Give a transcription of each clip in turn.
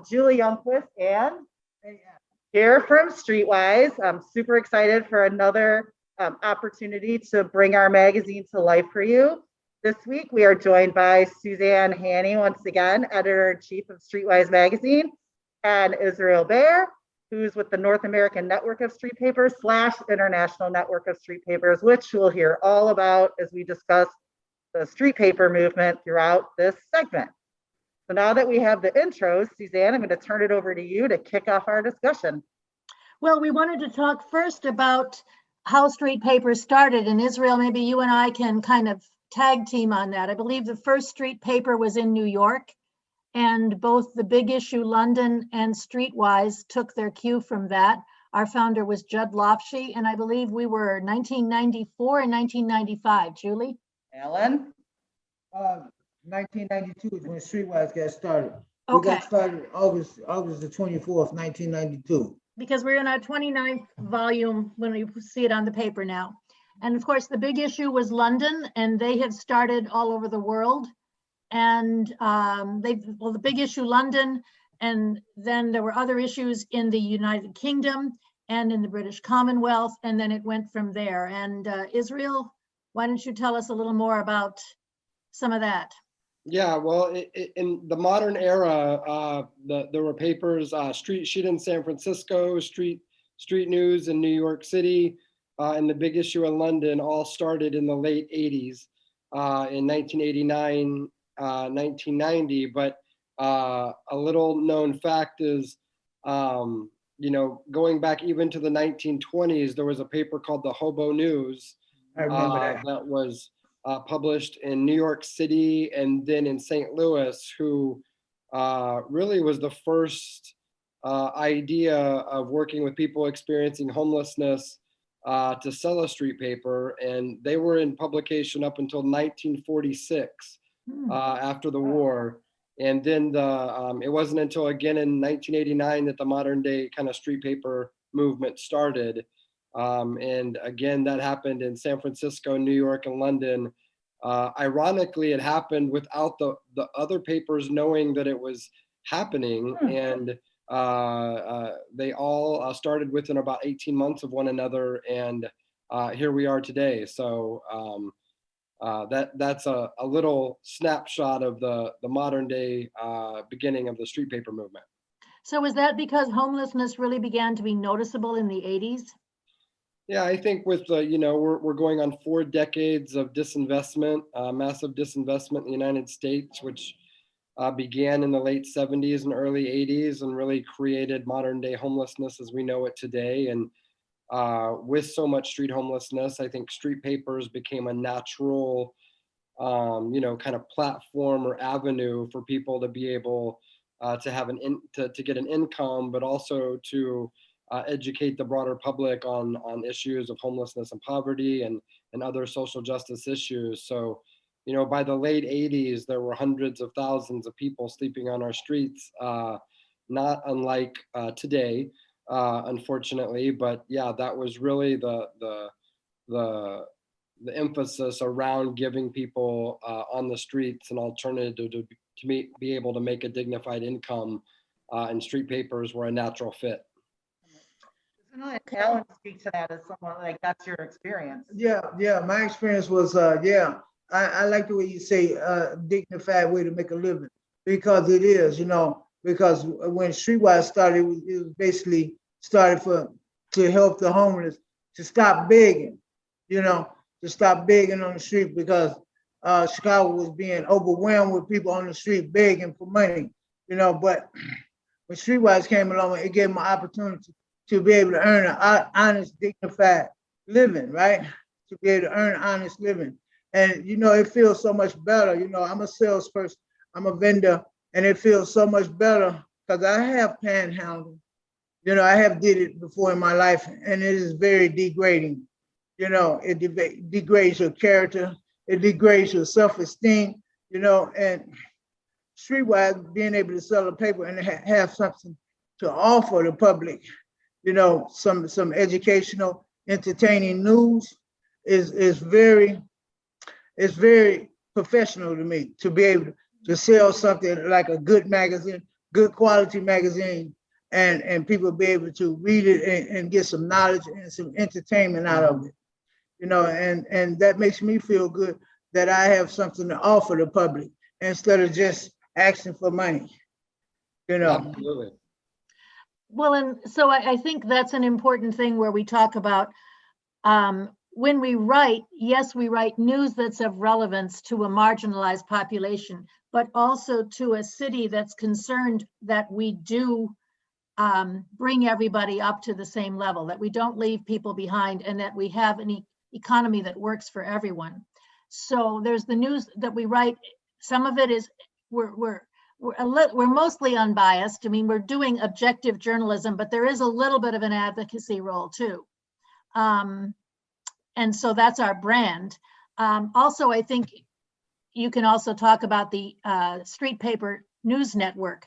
Julie Youngquist and here from Streetwise. I'm super excited for another opportunity to bring our magazine to life for you. This week, we are joined by Suzanne Haney, once again, editor-in-chief of Streetwise magazine, and Israel Baer, who's with the North American Network of Street Papers / International Network of Street Papers, which we'll hear all about as we discuss the street paper movement throughout this segment. So now that we have the intros, Suzanne, I'm going to turn it over to you to kick off our discussion. Well, we wanted to talk first about how street papers started. In Israel, maybe you and I can kind of tag team on that. I believe the first street paper was in New York, and both the Big Issue London and Streetwise took their cue from that. Our founder was Judd Lofshe, and I believe we were 1994 and 1995. Julie? Alan? 1992 is when Streetwise got started. Okay. We got started August the 24th, 1992. Because we're in our 29th volume when we see it on the paper now. And of course, the Big Issue was London, and they have started all over the world. And the Big Issue London, and then there were other issues in the United Kingdom and in the British Commonwealth, and then it went from there. And Israel, why don't you tell us a little more about some of that? Yeah, well, in the modern era, there were papers, Street Sheet in San Francisco, Street News in New York City, and the Big Issue in London all started in the late 80s, in 1989, 1990. But a little known fact is, going back even to the 1920s, there was a paper called the Hobo News. I remember that. That was published in New York City and then in St. Louis, who really was the first idea of working with people experiencing homelessness to sell a street paper. And they were in publication up until 1946, after the war. And then it wasn't until again in 1989 that the modern day kind of street paper movement started. And again, that happened in San Francisco, New York, and London. Ironically, it happened without the other papers knowing that it was happening. And they all started within about 18 months of one another. And here we are today. So that's a little snapshot of the modern day beginning of the street paper movement. So was that because homelessness really began to be noticeable in the 80s? Yeah, I think with we're going on 4 decades of disinvestment, massive disinvestment in the United States, which began in the late 70s and early 80s and really created modern day homelessness as we know it today. And with so much street homelessness, I think street papers became a natural, kind of platform or avenue for people to be able to have to get an income, but also to educate the broader public on issues of homelessness and poverty and other social justice issues. So, by the late 80s, there were hundreds of thousands of people sleeping on our streets, not unlike today, unfortunately. But yeah, that was really the emphasis around giving people on the streets an alternative to be able to make a dignified income, and street papers were a natural fit. Alan, speak to that as someone like that's your experience. Yeah, my experience was, I like the way you say dignified way to make a living, because it is, because when Streetwise started, it was basically started to help the homeless to stop begging, to stop begging on the street, because Chicago was being overwhelmed with people on the street begging for money, but when Streetwise came along, it gave them an opportunity to be able to earn an honest, dignified living, right? To be able to earn honest living. And, it feels so much better. I'm a salesperson, I'm a vendor, and it feels so much better because I have panhandled. I have did it before in my life, and it is very degrading. It degrades your character, it degrades your self-esteem, and Streetwise being able to sell a paper and have something to offer the public, some educational, entertaining news is very professional to me, to be able to sell something like a good magazine, good quality magazine, and people be able to read it and get some knowledge and some entertainment out of it. And that makes me feel good that I have something to offer the public instead of just asking for money. Absolutely. Well, and so I think that's an important thing where we talk about when we write, yes, we write news that's of relevance to a marginalized population, but also to a city that's concerned that we do bring everybody up to the same level, that we don't leave people behind, and that we have an economy that works for everyone. So there's the news that we write. Some of it is we're mostly unbiased. I mean, we're doing objective journalism, but there is a little bit of an advocacy role too. And so that's our brand. Also, I think you can also talk about the Street Paper News Network.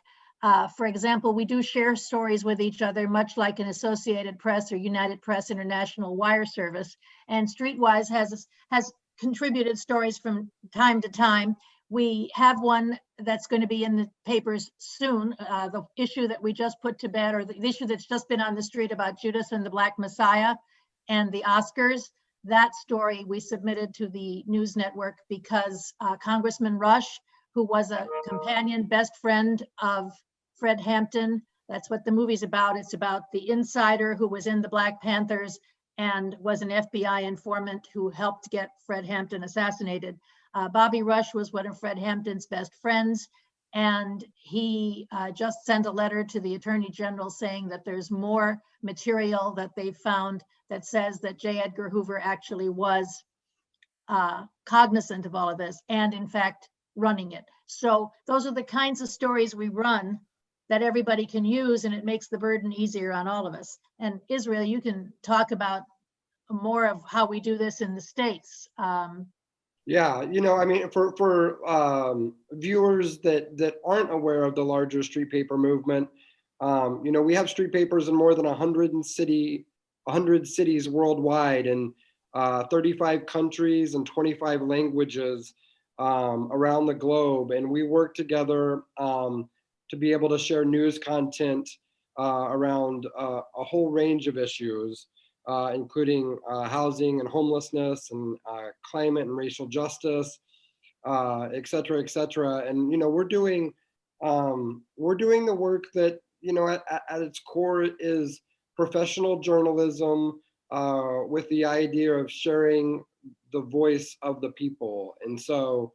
For example, we do share stories with each other, much like an Associated Press or United Press International wire service. And Streetwise has contributed stories from time to time. We have one that's going to be in the papers soon, the issue that we just put to bed, or the issue that's just been on the street about Judas and the Black Messiah and the Oscars. That story we submitted to the news network because Congressman Rush, who was a companion best friend of Fred Hampton, that's what the movie's about. It's about the insider who was in the Black Panthers and was an FBI informant who helped get Fred Hampton assassinated. Bobby Rush was one of Fred Hampton's best friends, and he just sent a letter to the Attorney General saying that there's more material that they found that says that J. Edgar Hoover actually was cognizant of all of this and in fact running it. So those are the kinds of stories we run that everybody can use, and it makes the burden easier on all of us. And Israel, you can talk about more of how we do this in the States. Yeah, I mean, for viewers that aren't aware of the larger street paper movement, we have street papers in more than 100 cities worldwide, and 35 countries and 25 languages around the globe. And we work together to be able to share news content around a whole range of issues, including housing and homelessness and climate and racial justice, et cetera, et cetera. And, we're doing the work that, at its core is professional journalism with the idea of sharing the voice of the people. And so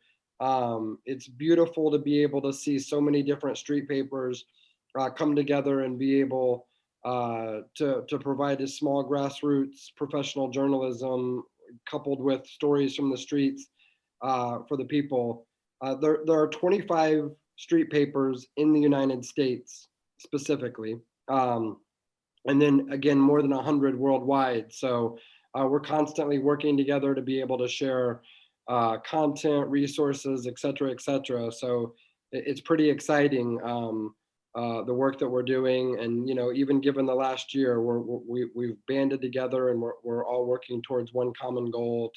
it's beautiful to be able to see so many different street papers come together and be able to provide a small grassroots professional journalism coupled with stories from the streets for the people. There are 25 street papers in the United States specifically. And then again, more than 100 worldwide. So we're constantly working together to be able to share content, resources, et cetera, et cetera. So it's pretty exciting, the work that we're doing. And, even given the last year, we've banded together and we're all working towards one common goal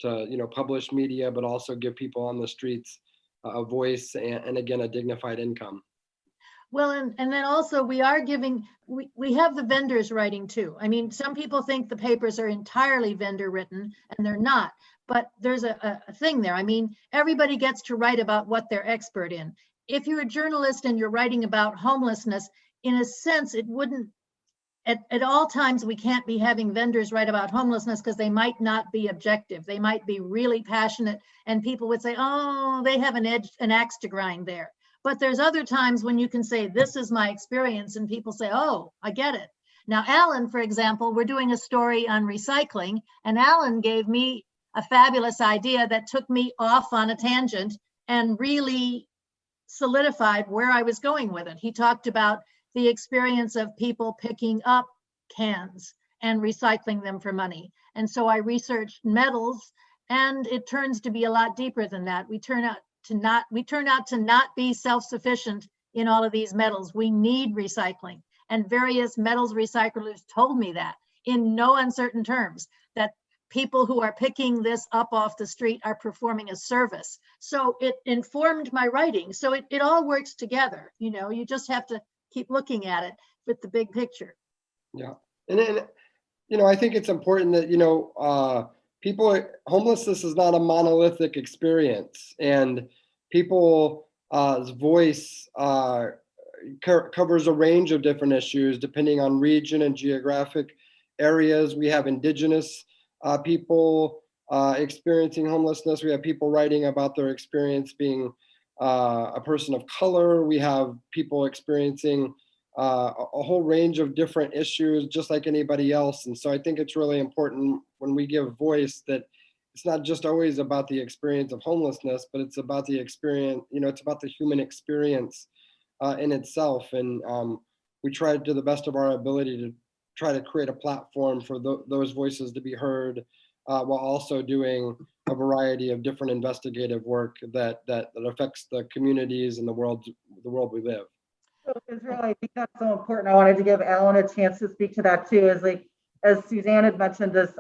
to publish media, but also give people on the streets a voice and again, a dignified income. Well, and then also we are giving, we have the vendors writing too. I mean, some people think the papers are entirely vendor written, and they're not, but there's a thing there. I mean, everybody gets to write about what they're expert in. If you're a journalist and you're writing about homelessness, in a sense, it wouldn't, at all times, we can't be having vendors write about homelessness because they might not be objective. They might be really passionate, and people would say, oh, they have an axe to grind there. But there's other times when you can say, this is my experience, and people say, oh, I get it. Now, Alan, for example, we're doing a story on recycling, and Alan gave me a fabulous idea that took me off on a tangent and really solidified where I was going with it. He talked about the experience of people picking up cans and recycling them for money. And so I researched metals, and it turns to be a lot deeper than that. We turn out to not be self-sufficient in all of these metals. We need recycling. And various metals recyclers told me that in no uncertain terms, that people who are picking this up off the street are performing a service. So it informed my writing. So it all works together. You know, you just have to keep looking at it with the big picture. Yeah. And you know, I think it's important that, you know, homelessness is not a monolithic experience, and people's voice covers a range of different issues depending on region and geographic areas. We have indigenous people experiencing homelessness. We have people writing about their experience being a person of color. We have people experiencing a whole range of different issues, just like anybody else. And so I think it's really important when we give voice that it's not just always about the experience of homelessness, but it's about the experience, you know, it's about the human experience in itself. And we try to do the best of our ability to try to create a platform for those voices to be heard, while also doing a variety of different investigative work that affects the communities and the world we live. So Israel, I think that's so important. I wanted to give Alan a chance to speak to that too. Is like, as Suzanne had mentioned, this,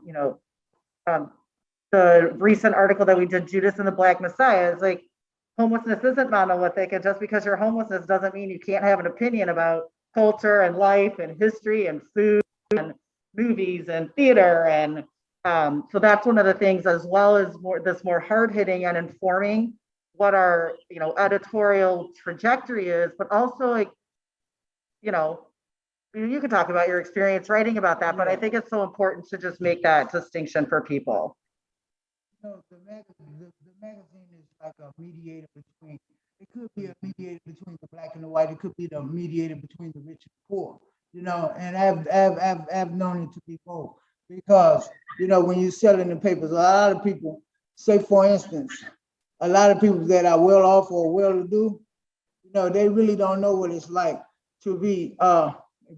you know, the recent article that we did, Judas and the Black Messiah, is like, homelessness isn't monolithic, and just because you're homelessness doesn't mean you can't have an opinion about culture and life and history and food and movies and theater. And so that's one of the things, as well as more hard hitting and informing what our, you know, editorial trajectory is, but also, like, you know, you can talk about your experience writing about that, but I think it's so important to just make that distinction for people. You know, the magazine is like a mediator between, it could be a mediator between the black and the white, it could be the mediator between the rich and poor, you know, and I've known it to be both. Because, you know, when you're selling the papers, a lot of people, say for instance, a lot of people that are well off or well-to-do, you know, they really don't know what it's like to be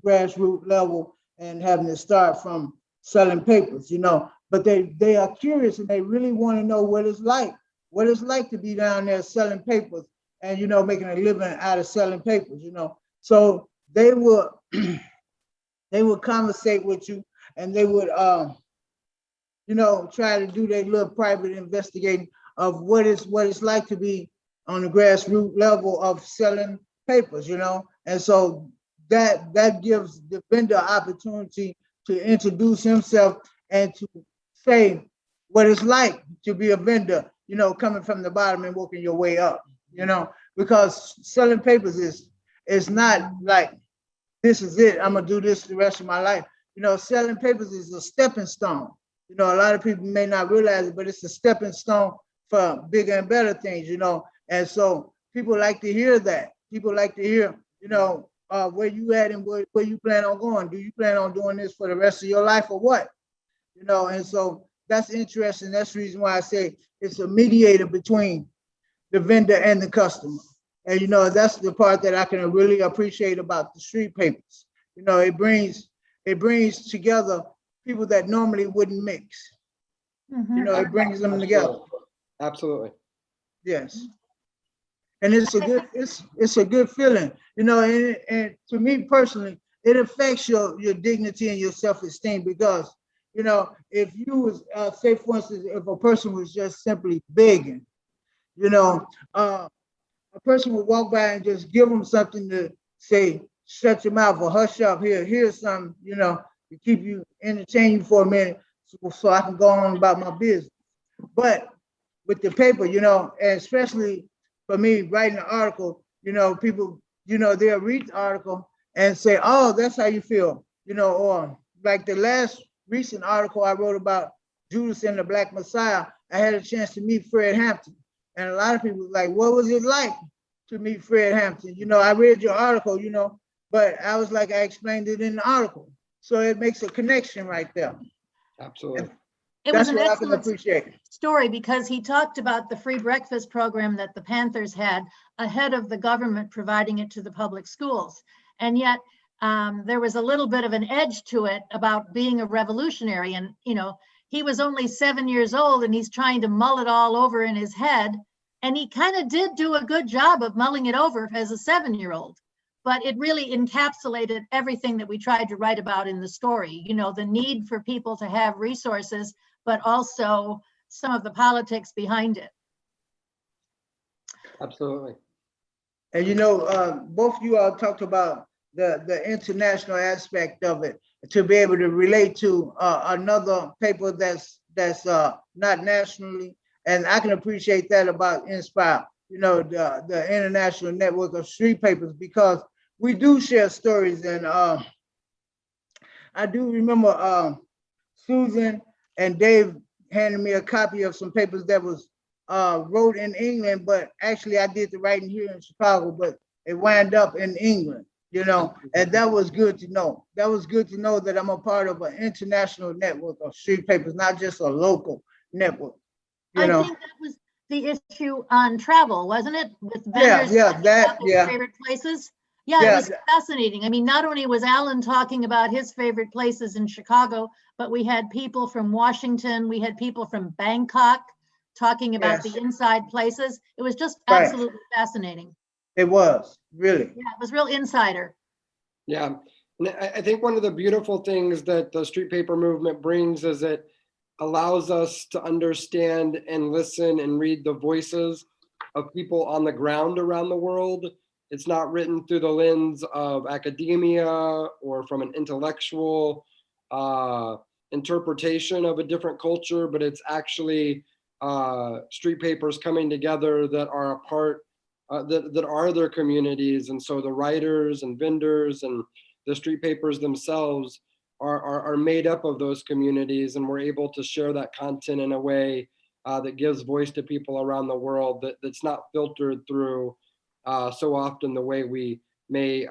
grassroots level and having to start from selling papers, you know. But they are curious and they really want to know what it's like to be down there selling papers and, you know, making a living out of selling papers, you know. So they would they would conversate with you, and they would you know, try to do their little private investigating of what it's like to be on the grassroots level of selling papers, you know. And so that gives the vendor opportunity to introduce himself and to say what it's like to be a vendor, you know, coming from the bottom and working your way up, you know, because selling papers is not like, this is it, I'm gonna do this the rest of my life. You know, selling papers is a stepping stone. You know, a lot of people may not realize it, but it's a stepping stone for bigger and better things, you know. And so people like to hear that. People like to hear, you know, where you at and where you plan on going. Do you plan on doing this for the rest of your life or what? You know, and so that's interesting. That's the reason why I say it's a mediator between the vendor and the customer. And, you know, that's the part that I can really appreciate about the street papers. You know, it brings together people that normally wouldn't mix. Mhm. You know, it brings them together. Absolutely. Yes. And it's a good feeling, you know, and to me personally, it affects your dignity and your self-esteem, because, you know, if you was, say for instance, if a person was just simply begging, you know, a person would walk by and just give them something to say, shut your mouth or hush up, here's something, you know, to keep you entertained for a minute so I can go on about my business. But with the paper, you know, and especially for me writing an article, you know, people, you know, they'll read the article and say, oh, that's how you feel, you know, or like the last recent article I wrote about Judas and the Black Messiah, I had a chance to meet Fred Hampton. And a lot of people were like, what was it like to meet Fred Hampton? You know, I read your article, you know, but I was like, I explained it in the article. So it makes a connection right there. Absolutely. It was That's an what I can excellent appreciate. story, because he talked about the free breakfast program that the Panthers had ahead of the government providing it to the public schools. And yet there was a little bit of an edge to it about being a revolutionary. And, you know, he was only 7 years old and he's trying to mull it all over in his head. And he kind of did do a good job of mulling it over as a 7-year-old. but it really encapsulated everything that we tried to write about in the story. You know, the need for people to have resources, but also some of the politics behind it. Absolutely. And both you all talked about the international aspect of it, to be able to relate to another paper that's not nationally, and I can appreciate that about Inspire, the international network of street papers, because we do share stories. And I do remember Susan and Dave handed me a copy of some papers that was wrote in England, but actually I did the writing here in Chicago, but it wound up in England, and that was good to know. That was good to know that I'm a part of an international network of street papers, not just a local network. I think that was the issue on travel, wasn't it? With vendors favorite places. Yeah, it was fascinating. I mean, not only was Alan talking about his favorite places in Chicago, but we had people from Washington, we had people from Bangkok talking about the inside places. It was just absolutely fascinating. It was, really. Yeah, it was real insider. Yeah, and I think one of the beautiful things that the street paper movement brings is it allows us to understand and listen and read the voices of people on the ground around the world. It's not written through the lens of academia or from an intellectual interpretation of a different culture, but it's actually street papers coming together that are a part, that are their communities. And so the writers and vendors and the street papers themselves are made up of those communities, and we're able to share that content in a way that gives voice to people around the world, that's not filtered through so often the way we may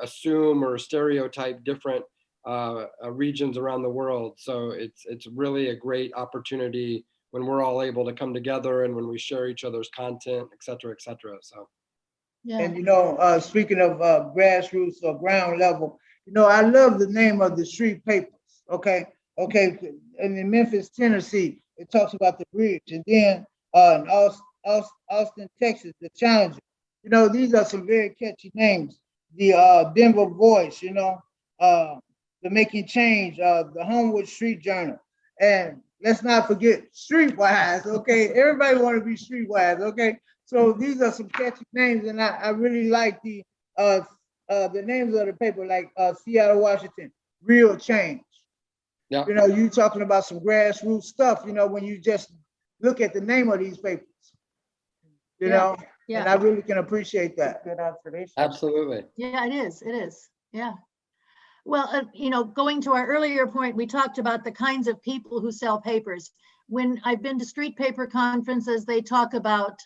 assume or stereotype different regions around the world. So it's really a great opportunity when we're all able to come together and when we share each other's content, et cetera, et cetera. So. Yeah. And speaking of grassroots or ground level, I love the name of the street papers. Okay. And in Memphis, Tennessee, it talks about the bridge, and then in Austin, Texas, the Challenger. These are some very catchy names. The Denver Voice, the Making Change, the Homewood Street Journal, and let's not forget Streetwise. Okay, everybody want to be Streetwise. Okay, so these are some catchy names, and I really like the names of the paper, like Seattle, Washington, Real Change. Yeah. You talking about some grassroots stuff. When you just look at the name of these papers. Yeah. And I really can appreciate that. Good observation. Absolutely. Yeah, it is. It is. Yeah. Well, going to our earlier point, we talked about the kinds of people who sell papers. When I've been to street paper conferences, they talk about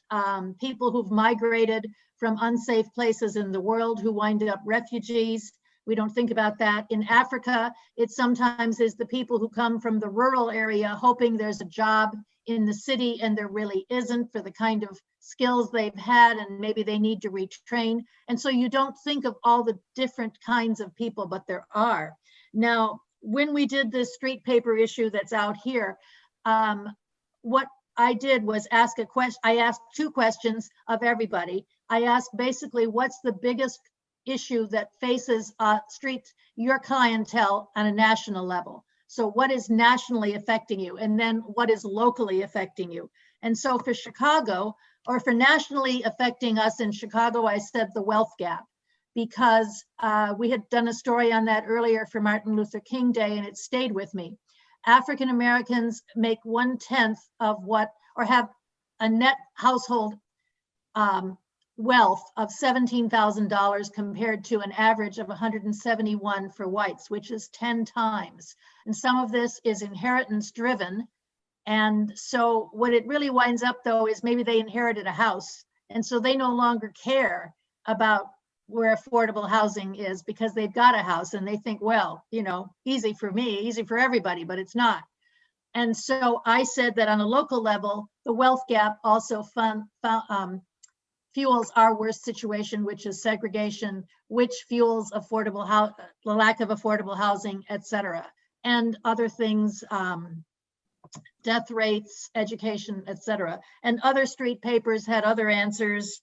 people who've migrated from unsafe places in the world who wind up refugees. We don't think about that. In Africa, it sometimes is the people who come from the rural area hoping there's a job in the city, and there really isn't for the kind of skills they've had, and maybe they need to retrain. And so you don't think of all the different kinds of people, but there are. Now, when we did this street paper issue that's out here, what I did was ask a question. I asked two questions of everybody. I asked basically, what's the biggest issue that faces your clientele on a national level? So what is nationally affecting you? And then what is locally affecting you? And so for Chicago, or for nationally affecting us in Chicago, I said the wealth gap, because we had done a story on that earlier for Martin Luther King Day, and it stayed with me. African Americans make 1/10 of what, or have a net household wealth of $17,000 compared to an average of $171 for whites, which is 10 times. And some of this is inheritance driven. And so what it really winds up, though, is maybe they inherited a house, and so they no longer care about where affordable housing is because they've got a house, and they think, well, easy for me, easy for everybody, but it's not. And so I said that on a local level, the wealth gap also fuels our worst situation, which is segregation, which fuels the lack of affordable housing, et cetera, and other things, death rates, education, et cetera. And other street papers had other answers.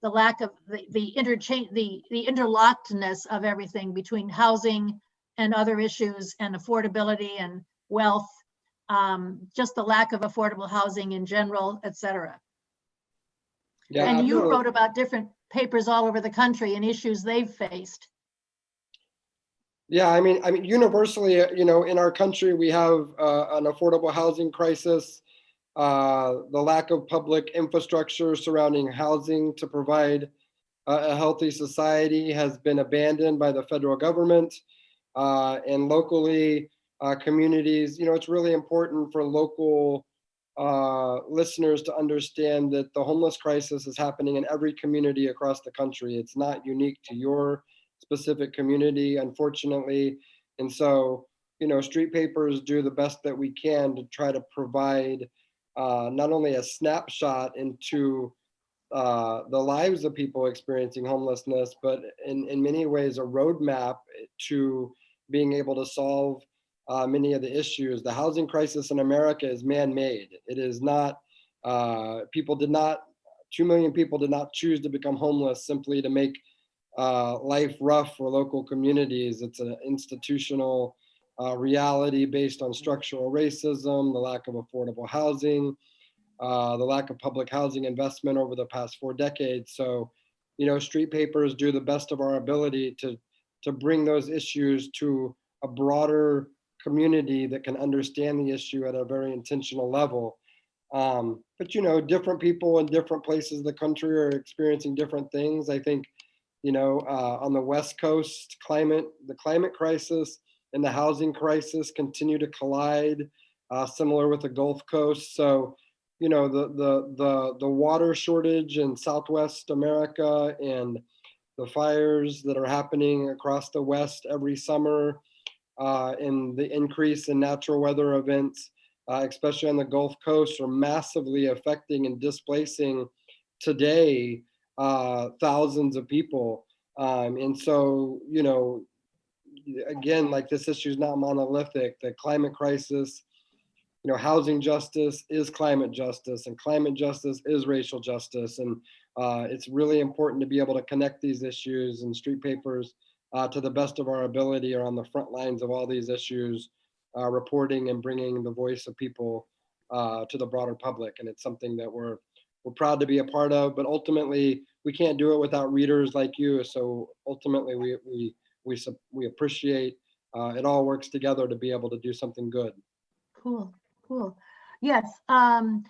the lack of the interchange, the interlockedness of everything between housing and other issues and affordability and wealth, just the lack of affordable housing in general, et cetera. Yeah, And you absolutely. wrote about different papers all over the country and issues they've faced. Yeah, I mean, universally, in our country, we have an affordable housing crisis. The lack of public infrastructure surrounding housing to provide a healthy society has been abandoned by the federal government, and locally, communities. It's really important for local listeners to understand that the homeless crisis is happening in every community across the country. It's not unique to your specific community, unfortunately. And so, street papers do the best that we can to try to provide not only a snapshot into the lives of people experiencing homelessness, but in many ways a roadmap to being able to solve many of the issues. The housing crisis in America is man-made. It is not, 2 million people did not choose to become homeless simply to make life rough for local communities. It's an institutional reality based on structural racism, the lack of affordable housing, the lack of public housing investment over the past 4 decades. So, street papers do the best of our ability to bring those issues to a broader community that can understand the issue at a very intentional level. But different people in different places of the country are experiencing different things. I think, on the West Coast, the climate crisis and the housing crisis continue to collide, similar with the Gulf Coast. So, the water shortage in Southwest America and the fires that are happening across the West every summer, and the increase in natural weather events, especially on the Gulf Coast, are massively affecting and displacing today thousands of people. And so, again, like, this issue is not monolithic. The climate crisis, housing justice is climate justice, and climate justice is racial justice. And it's really important to be able to connect these issues, and street papers, to the best of our ability, are on the front lines of all these issues, reporting and bringing the voice of people to the broader public. And it's something that we're proud to be a part of, but ultimately we can't do it without readers like you. So ultimately we appreciate it all works together to be able to do something good. Cool. Yes. Again,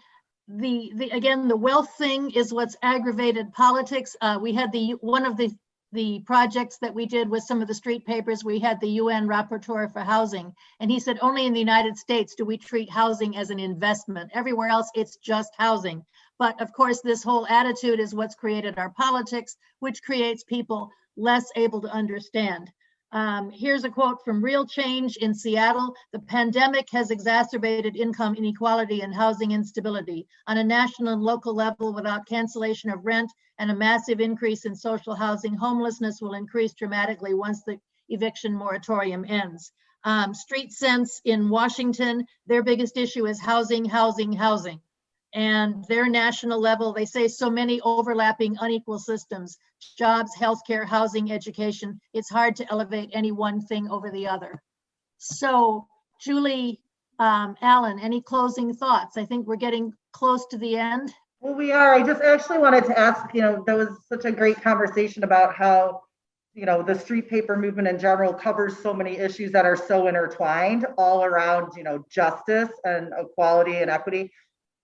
the wealth thing is what's aggravated politics. We had one of the projects that we did with some of the street papers, we had the UN rapporteur for housing, and he said only in the United States do we treat housing as an investment. Everywhere else, it's just housing. But of course, this whole attitude is what's created our politics, which creates people less able to understand. Here's a quote from Real Change in Seattle. The pandemic has exacerbated income inequality and housing instability on a national and local level. Without cancellation of rent and a massive increase in social housing, homelessness will increase dramatically once the eviction moratorium ends. Street Sense in Washington, their biggest issue is housing. And their national level, they say so many overlapping unequal systems, jobs, healthcare, housing, education. It's hard to elevate any one thing over the other. So Julie, Alan, any closing thoughts? I think we're getting close to the end. Well, we are. I just actually wanted to ask, there was such a great conversation about how, the street paper movement in general covers so many issues that are so intertwined all around, justice and equality and equity.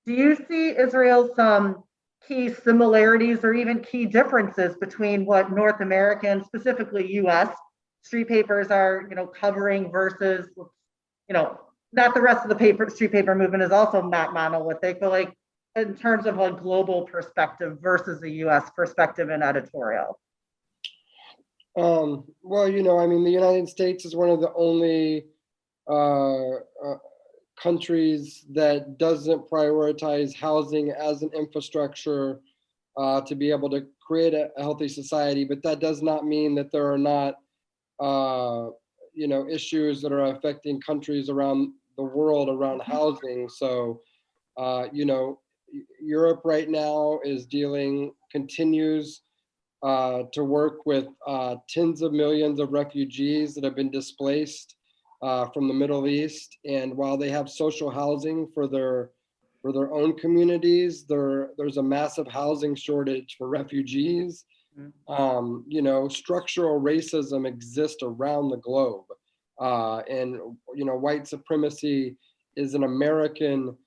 Do you see, Israel, some key similarities or even key differences between what North American, specifically US, street papers are, covering versus, not the rest of the street paper movement is also not monolithic, but like in terms of a global perspective versus a US perspective in editorial? Well, the United States is one of the only countries that doesn't prioritize housing as an infrastructure to be able to create a healthy society. But that does not mean that there are not, issues that are affecting countries around the world around housing. So, Europe right now continues to work with tens of millions of refugees that have been displaced from the Middle East. And while they have social housing for their own communities, there's a massive housing shortage for refugees. You know, structural racism exists around the globe. And, you know, white supremacy is an American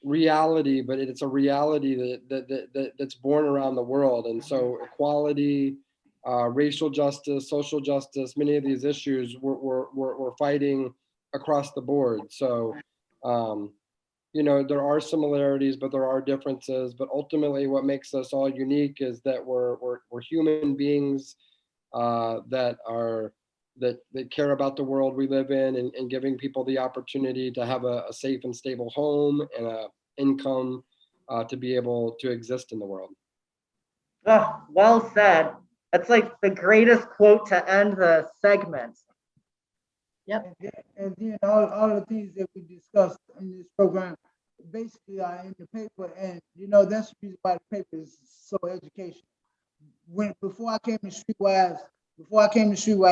reality, but it's a reality that's born around the world. And so equality, racial justice, social justice, many of these issues we're fighting across the board. So, you know, there are similarities, but there are differences. But ultimately, what makes us all unique is that we're human beings that care about the world we live in, and giving people the opportunity to have a safe and stable home and a income to be able to exist in the world. Oh, well said. That's like the greatest quote to end the segment. And then all the things that we discussed in this program basically are in the paper, and you know that's the reason why the paper is so educational. Before I came to Streetwise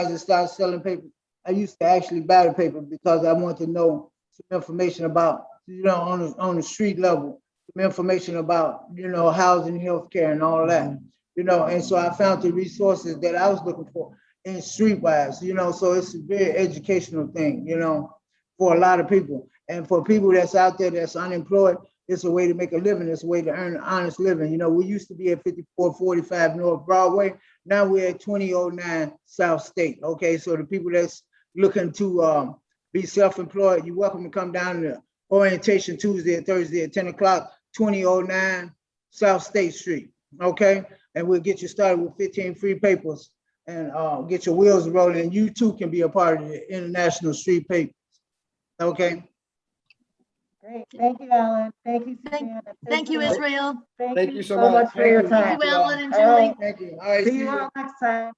and started selling paper, I used to actually buy the paper because I wanted to know some information about, you know, on the street level, some information about, you know, housing, healthcare, and all that, you know. And so I found the resources that I was looking for in Streetwise, you know. So it's a very educational thing, you know, for a lot of people. And for people that's out there that's unemployed, it's a way to make a living. It's a way to earn an honest living. You know, we used to be at 5445 North Broadway. Now we're at 2009 South State. Okay, so the people that's looking to be self-employed, you're welcome to come down to orientation Tuesday and Thursday at 10 o'clock, 2009 South State Street. Okay, and we'll get you started with 15 free papers and get your wheels rolling. And you too can be a part of the International Street Papers. Okay. Great. Thank you, Alan. Thank you, Suzanne. Thank you, Israel. Thank you so so much for your Thank time. you, Alan and All right. Julie. Thank you. All right, See you all next time.